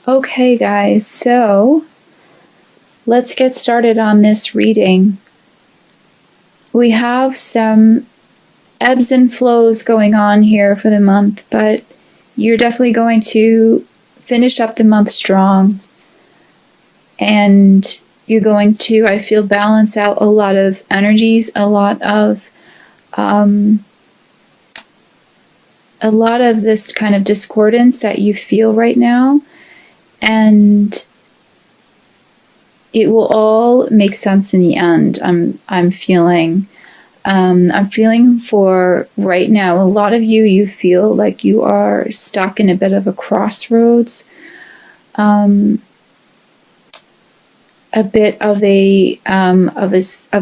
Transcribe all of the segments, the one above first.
Okay, guys, so let's get started on this reading. We have some ebbs and flows going on here for the month, but you're definitely going to finish up the month strong. And you're going to, I feel, balance out a lot of energies, a lot of this kind of discordance that you feel right now. And it will all make sense in the end. I'm feeling for right now, a lot of you feel like you are stuck in a bit of a crossroads, a bit of a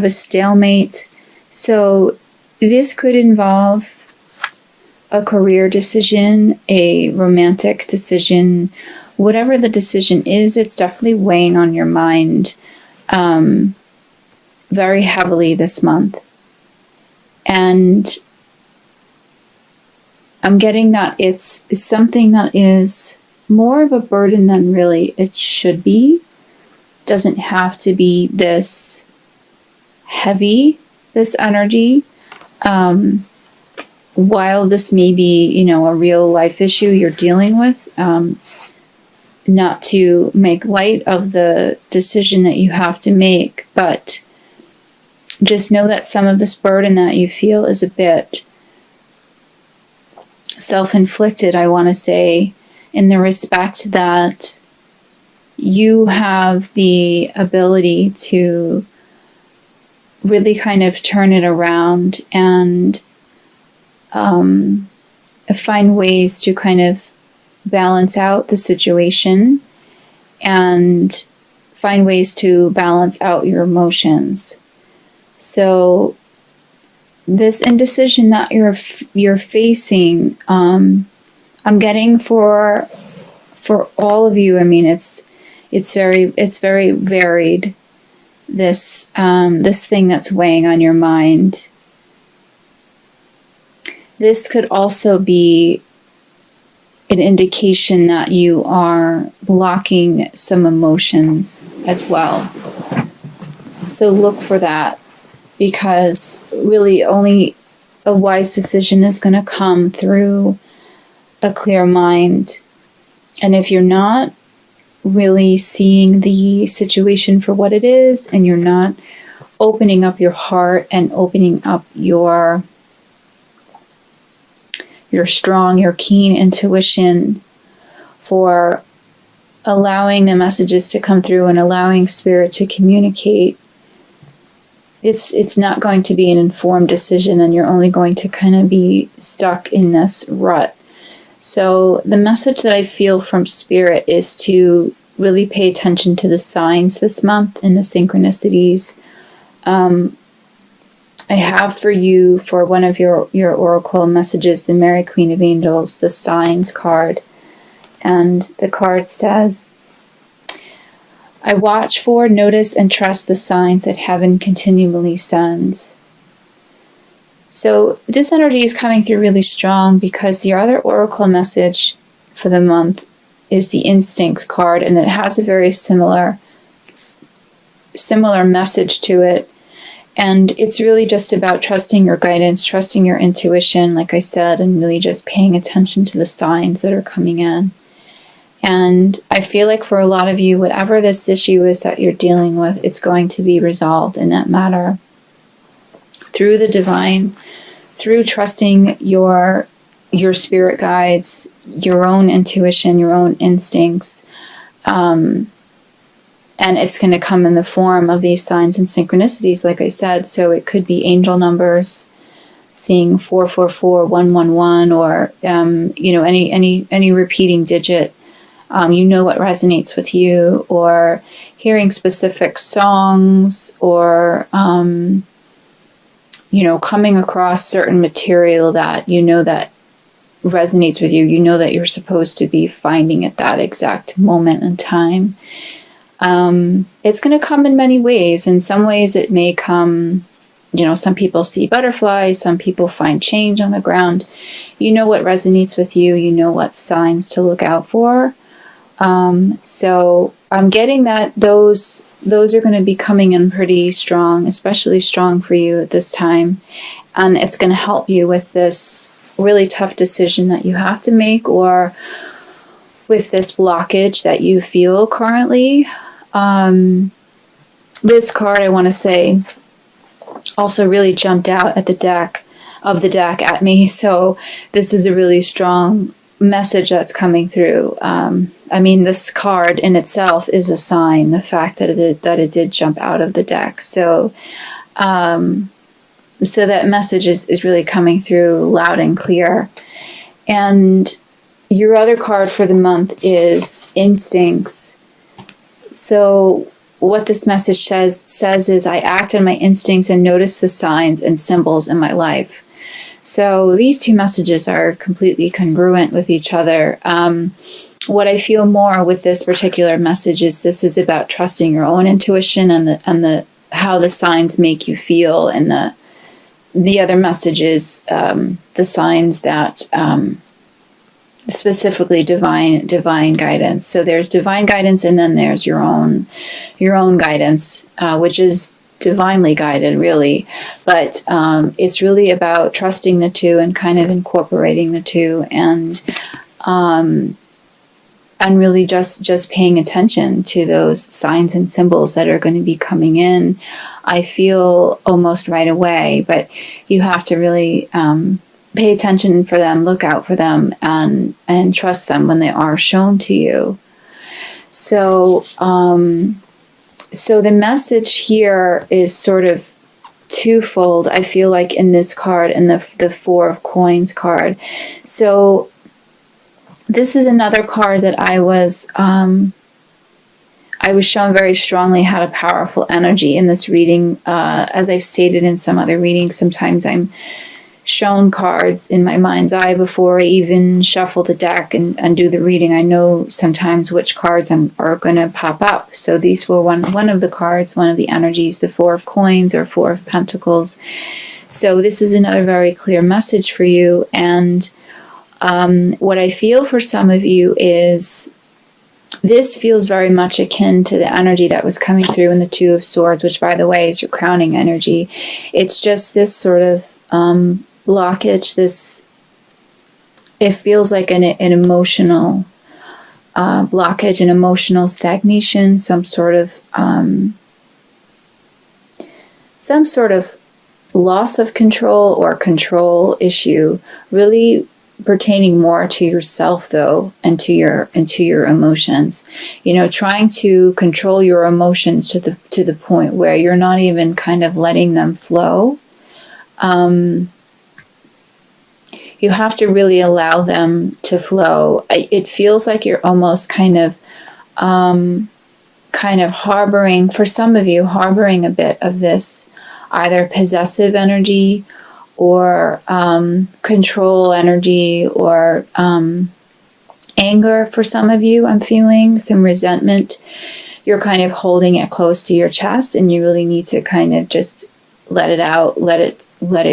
stalemate. So this could involve a career decision, a romantic decision, whatever the decision is. It's definitely weighing on your mind very heavily this month. And I'm getting that it's something that is more of a burden than really it should be. Doesn't have to be this heavy, this energy. While this may be, a real life issue you're dealing with, not to make light of the decision that you have to make, but just know that some of this burden that you feel is a bit self-inflicted, I want to say, in the respect that you have the ability to really kind of turn it around and find ways to kind of balance out the situation and find ways to balance out your emotions. So this indecision that you're facing, I'm getting for all of you. I mean, it's very varied. This thing that's weighing on your mind. This could also be an indication that you are blocking some emotions as well. So look for that, because really only a wise decision is going to come through a clear mind. And if you're not really seeing the situation for what it is, and you're not opening up your heart and opening up your strong, your keen intuition for allowing the messages to come through and allowing spirit to communicate, it's not going to be an informed decision, and you're only going to kind of be stuck in this rut. So the message that I feel from spirit is to really pay attention to the signs this month and the synchronicities. I have for you, for one of your oracle messages, the Mary Queen of Angels, the signs card. And the card says, I watch for, notice, and trust the signs that heaven continually sends. So this energy is coming through really strong, because the other oracle message for the month is the instincts card, and it has a very similar message to it. And it's really just about trusting your guidance, trusting your intuition, like I said, and really just paying attention to the signs that are coming in. And I feel like for a lot of you, whatever this issue is that you're dealing with, it's going to be resolved in that matter through the divine, through trusting your spirit guides, your own intuition, your own instincts. And it's going to come in the form of these signs and synchronicities, like I said. So it could be angel numbers, seeing 444, 111, or any repeating digit. What resonates with you, or hearing specific songs, or coming across certain material that that resonates with you. That you're supposed to be finding at that exact moment in time. It's going to come in many ways. In some ways it may come, some people see butterflies, some people find change on the ground. What resonates with you, what signs to look out for. So I'm getting that those are going to be coming in pretty strong, especially strong for you at this time. And it's going to help you with this really tough decision that you have to make, or with this blockage that you feel currently. This card, I want to say, also really jumped out at the deck at me. So this is a really strong message that's coming through. I mean, this card in itself is a sign, the fact that it did jump out of the deck. So that message is really coming through loud and clear. And your other card for the month is instincts. So what this message says is, I act on my instincts and notice the signs and symbols in my life. So these two messages are completely congruent with each other. What I feel more with this particular message is this is about trusting your own intuition and the how the signs make you feel, and the other message is the signs that specifically divine guidance. So there's divine guidance, and then there's your own guidance, which is divinely guided, really. But it's really about trusting the two and kind of incorporating the two, and really just paying attention to those signs and symbols that are going to be coming in. I feel almost right away, but you have to really pay attention for them, look out for them, and trust them when they are shown to you. So the message here is sort of twofold, I feel like, in this card and the Four of Coins card. So this is another card that I was shown very strongly had a powerful energy in this reading. As I've stated in some other readings, sometimes I'm shown cards in my mind's eye before I even shuffle the deck and do the reading. I know sometimes which cards are going to pop up. So these were one of the cards, one of the energies, the Four of Coins or Four of Pentacles. So this is another very clear message for you. And what I feel for some of you is this feels very much akin to the energy that was coming through in the Two of Swords, which, by the way, is your crowning energy. It's just this sort of blockage, it feels like an emotional blockage, an emotional stagnation, some sort of loss of control or control issue, really pertaining more to yourself, though, and to your emotions. You know, trying to control your emotions to the point where you're not even kind of letting them flow. You have to really allow them to flow. It feels like you're almost kind of harboring, for some of you, harboring a bit of this either possessive energy or control energy, or anger. For some of you, I'm feeling some resentment. You're kind of holding it close to your chest, and you really need to kind of just let it out, let it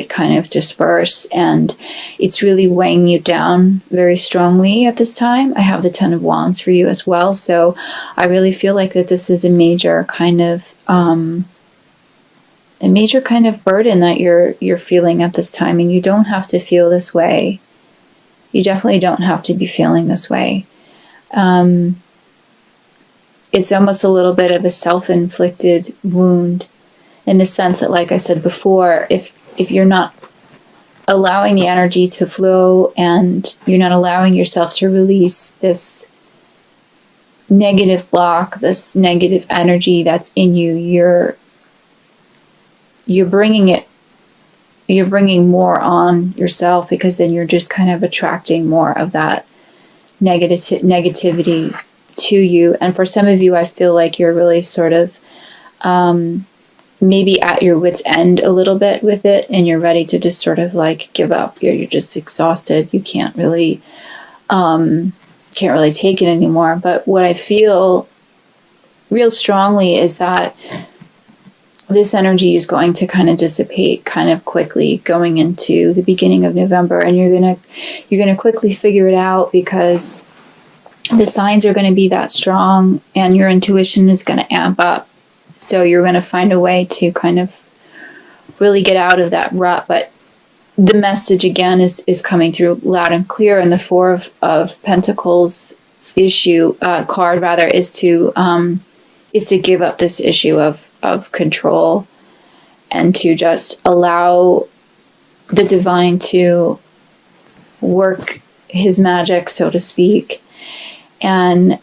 kind of disperse, and it's really weighing you down very strongly at this time. I have the Ten of Wands for you as well, so I really feel like that this is a major kind of burden that you're feeling at this time, and you don't have to feel this way. You definitely don't have to be feeling this way. It's almost a little bit of a self-inflicted wound, in the sense that, like I said before, if you're not allowing the energy to flow and you're not allowing yourself to release this negative block, this negative energy that's in you, you're bringing more on yourself, because then you're just kind of attracting more of that negativity to you. And for some of you, I feel like you're really sort of maybe at your wit's end a little bit with it, and you're ready to just sort of like give up. You're just exhausted. You can't really take it anymore. But what I feel real strongly is that this energy is going to kind of dissipate kind of quickly going into the beginning of November, and you're gonna quickly figure it out, because the signs are going to be that strong, and your intuition is going to amp up. So you're going to find a way to kind of really get out of that rut. But the message again is coming through loud and clear. And the Four of Pentacles card rather is to give up this issue of control, and to just allow the divine to work his magic, so to speak, and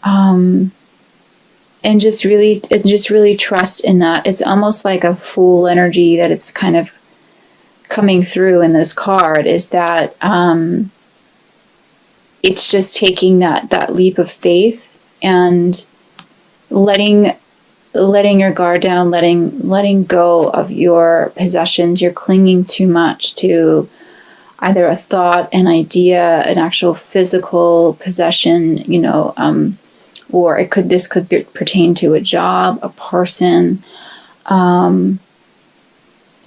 just really trust in that. It's almost like a Fool energy that it's kind of coming through in this card, is that it's just taking that leap of faith and letting your guard down, letting go of your possessions. You're clinging too much to either a thought, an idea, an actual physical possession, or this could pertain to a job, a person.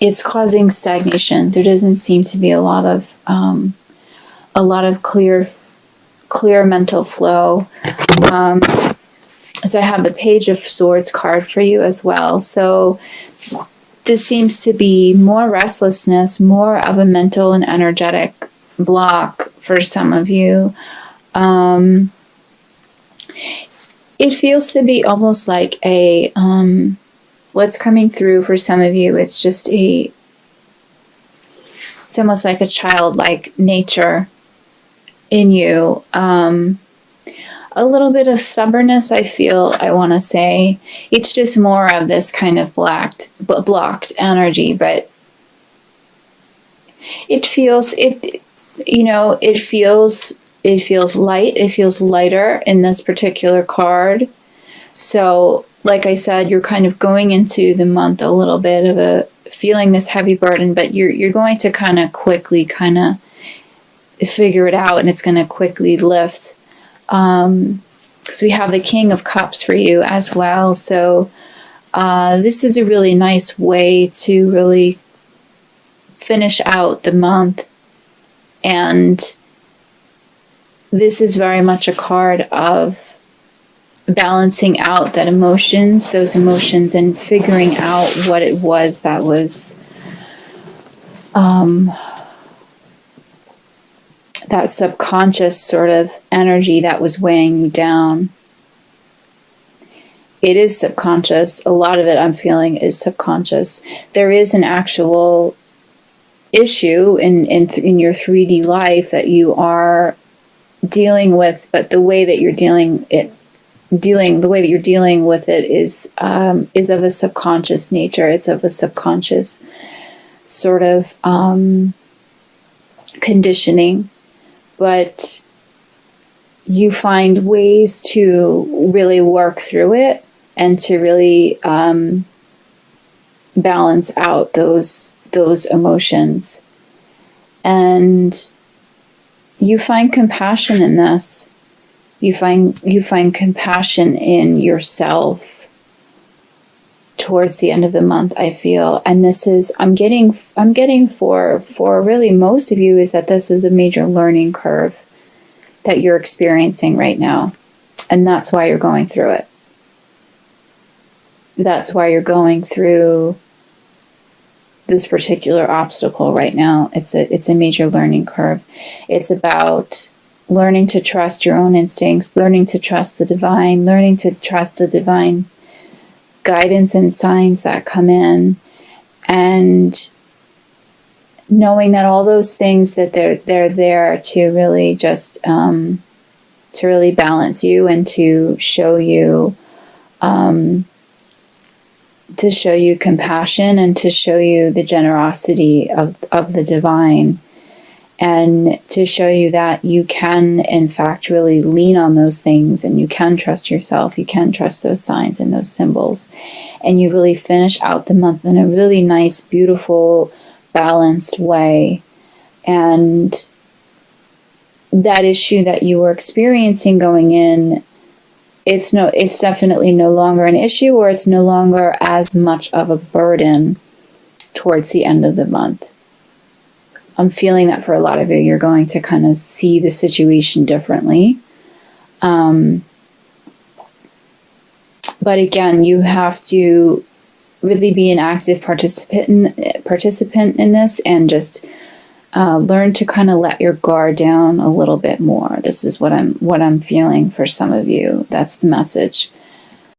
It's causing stagnation. There doesn't seem to be a lot of clear mental flow. So I have the Page of Swords card for you as well. So this seems to be more restlessness, more of a mental and energetic block for some of you. It feels to be almost like a, what's coming through for some of you, it's almost like a childlike nature in you. A little bit of stubbornness, I want to say. It's just more of this kind of blocked energy, but it feels light. It feels lighter in this particular card. So, like I said, you're kind of going into the month a little bit of feeling this heavy burden, but you're going to kind of quickly figure it out, and it's going to quickly lift. Because we have the King of Cups for you as well. So this is a really nice way to really finish out the month. And this is very much a card of balancing out those emotions, and figuring out what it was that was that subconscious sort of energy that was weighing you down. It is subconscious. A lot of it I'm feeling is subconscious. There is an actual issue in your 3D life that you are dealing with, but the way that you're dealing with it is of a subconscious nature. It's of a subconscious sort of conditioning. But you find ways to really work through it, and to really balance out those emotions. And you find compassion in this. You find compassion in yourself towards the end of the month, I feel. And this is, I'm getting for really most of you, is that this is a major learning curve that you're experiencing right now. And that's why you're going through it. That's why you're going through this particular obstacle right now. It's a major learning curve. It's about learning to trust your own instincts, learning to trust the divine, learning to trust the divine guidance and signs that come in, and knowing that all those things that they're there to really just to really balance you, and to show you compassion, and to show you the generosity of the divine, and to show you that you can, in fact, really lean on those things, and you can trust yourself, you can trust those signs and those symbols, and you really finish out the month in a really nice, beautiful, balanced way. And that issue that you were experiencing going in, it's definitely no longer an issue, or it's no longer as much of a burden towards the end of the month. I'm feeling that for a lot of you, you're going to kind of see the situation differently. But again, you have to really be an active participant in this, and just learn to kind of let your guard down a little bit more. This is what I'm feeling for some of you. That's the message.